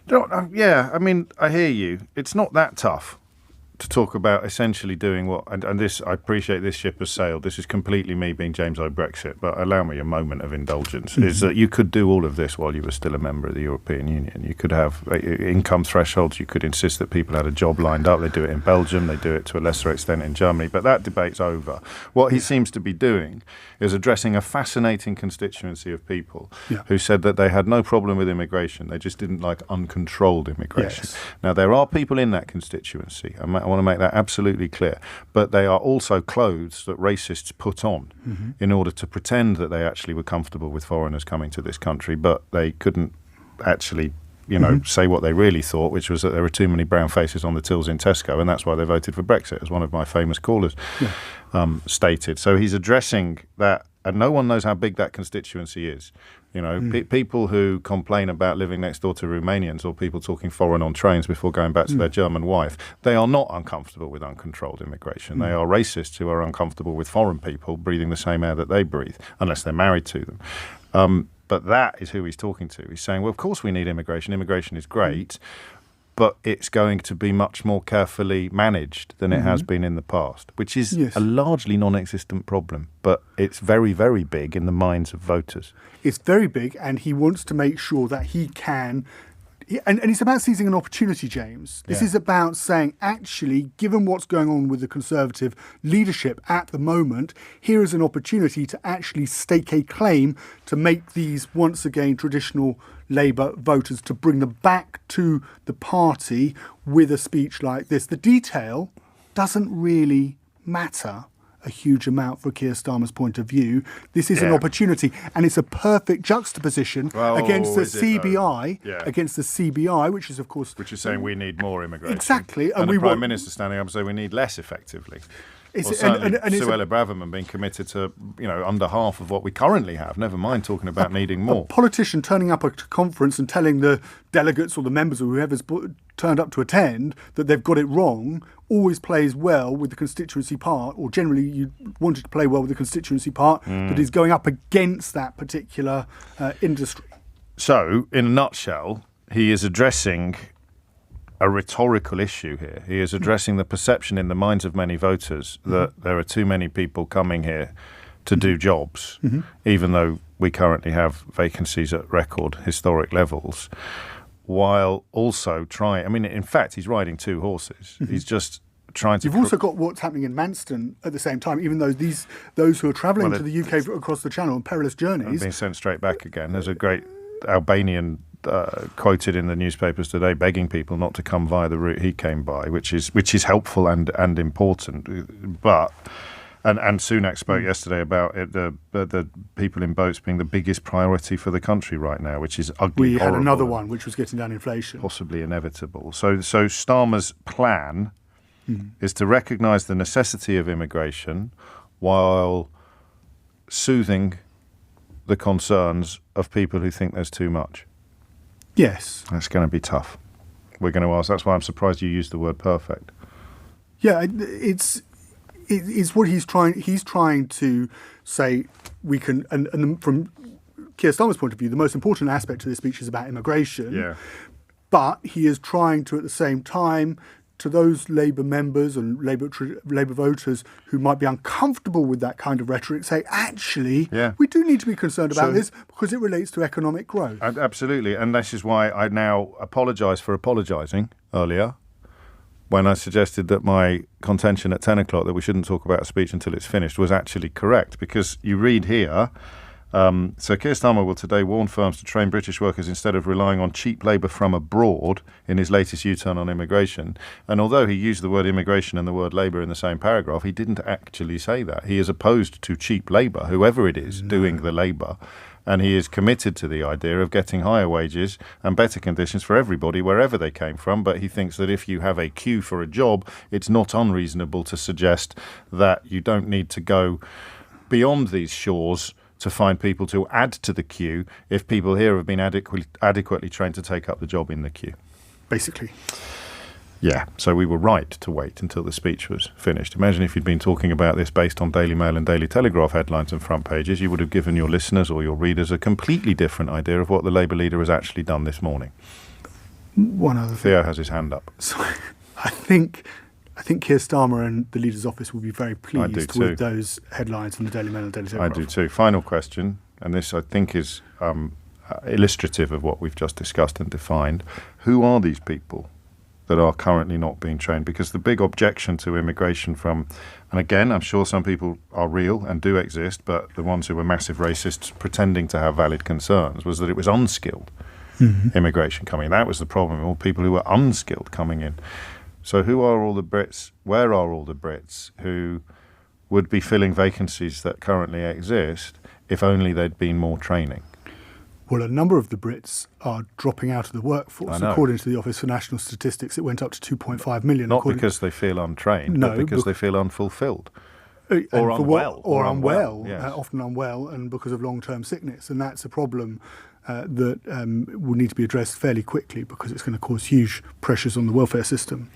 Yeah, I mean, I hear you. It's not that tough to talk about essentially doing what, and this, I appreciate this ship has sailed. This is completely me being James O. Brexit, but allow me a moment of indulgence, is that you could do all of this while you were still a member of the European Union. You could have income thresholds. You could insist that people had a job lined up. They do it in Belgium. They do it to a lesser extent in Germany. But that debate's over. What he seems to be doing is addressing a fascinating constituency of people who said that they had no problem with immigration. They just didn't like uncontrolled immigration. Yes. Now, there are people in that constituency. I want to make that absolutely clear. But they are also clothes that racists put on in order to pretend that they actually were comfortable with foreigners coming to this country, but they couldn't actually say what they really thought, which was that there were too many brown faces on the tills in Tesco, and that's why they voted for Brexit, as one of my famous callers stated. So he's addressing that, and no one knows how big that constituency is. People who complain about living next door to Romanians, or people talking foreign on trains before going back to their German wife, they are not uncomfortable with uncontrolled immigration. They are racists who are uncomfortable with foreign people breathing the same air that they breathe, unless they're married to them. But that is who he's talking to. He's saying, well, of course we need immigration. Immigration is great, but it's going to be much more carefully managed than it has been in the past, which is a largely non-existent problem. But it's very, very big in the minds of voters. It's very big, and he wants to make sure that he can... And it's about seizing an opportunity, James. This is about saying, actually, given what's going on with the Conservative leadership at the moment, here is an opportunity to actually stake a claim to make these, once again, traditional Labour voters, to bring them back to the party with a speech like this. The detail doesn't really matter a huge amount for Keir Starmer's point of view. This is an opportunity, and it's a perfect juxtaposition against the CBI, which is, of course... Which is saying we need more immigration. Exactly. And the Prime Minister standing up and saying we need less, effectively. Suella Braverman being committed to, under half of what we currently have, never mind talking about needing more. A politician turning up at a conference and telling the delegates or the members or whoever's turned up to attend that they've got it wrong always plays well with the constituency part, or generally you want it to play well with the constituency part that is going up against that particular industry. So, in a nutshell, he is addressing a rhetorical issue here. He is addressing the perception in the minds of many voters that there are too many people coming here to do jobs, even though we currently have vacancies at record historic levels, while also trying... I mean, in fact, he's riding two horses. He's just trying to... You've also got what's happening in Manston at the same time, even though those who are travelling to the UK across the Channel on perilous journeys... being sent straight back again. There's a great Albanian quoted in the newspapers today begging people not to come via the route he came by, which is helpful and important. But and Sunak spoke yesterday about it, the people in boats being the biggest priority for the country right now, which is ugly. We had another one which was getting down inflation, possibly inevitable. So Starmer's plan is to recognise the necessity of immigration while soothing the concerns of people who think there's too much. Yes. That's going to be tough. We're going to ask. That's why I'm surprised you used the word perfect. Yeah, it's what he's trying to say. We can, and from Keir Starmer's point of view, the most important aspect of this speech is about immigration. Yeah. But he is trying to, at the same time, to those Labour members and Labour voters who might be uncomfortable with that kind of rhetoric, say, actually, we do need to be concerned about this because it relates to economic growth. Absolutely. And this is why I now apologise for apologising earlier when I suggested that my contention at 10 o'clock that we shouldn't talk about a speech until it's finished was actually correct, because you read here... So Keir Starmer will today warn firms to train British workers instead of relying on cheap labour from abroad in his latest U-turn on immigration. And although he used the word immigration and the word labour in the same paragraph, he didn't actually say that. He is opposed to cheap labour, whoever it is doing the labour. And he is committed to the idea of getting higher wages and better conditions for everybody, wherever they came from. But he thinks that if you have a queue for a job, it's not unreasonable to suggest that you don't need to go beyond these shores to find people to add to the queue if people here have been adequately trained to take up the job in the queue. Basically. Yeah, so we were right to wait until the speech was finished. Imagine if you'd been talking about this based on Daily Mail and Daily Telegraph headlines and front pages, you would have given your listeners or your readers a completely different idea of what the Labour leader has actually done this morning. One other thing. Theo has his hand up. So, I think Keir Starmer and the Leader's Office will be very pleased with those headlines in the Daily Mail and Daily Telegraph. I do too. Final question, and this I think is illustrative of what we've just discussed and defined. Who are these people that are currently not being trained? Because the big objection to immigration from, and again, I'm sure some people are real and do exist, but the ones who were massive racists pretending to have valid concerns, was that it was unskilled immigration coming in. That was the problem, all people who were unskilled coming in. So who are all the Brits, where are all the Brits who would be filling vacancies that currently exist if only there'd been more training? Well, a number of the Brits are dropping out of the workforce. According to the Office for National Statistics, it went up to 2.5 million. Not because they feel untrained, but because they feel unfulfilled. Or unwell. Yes. Often unwell, and because of long-term sickness. And that's a problem that will need to be addressed fairly quickly, because it's going to cause huge pressures on the welfare system.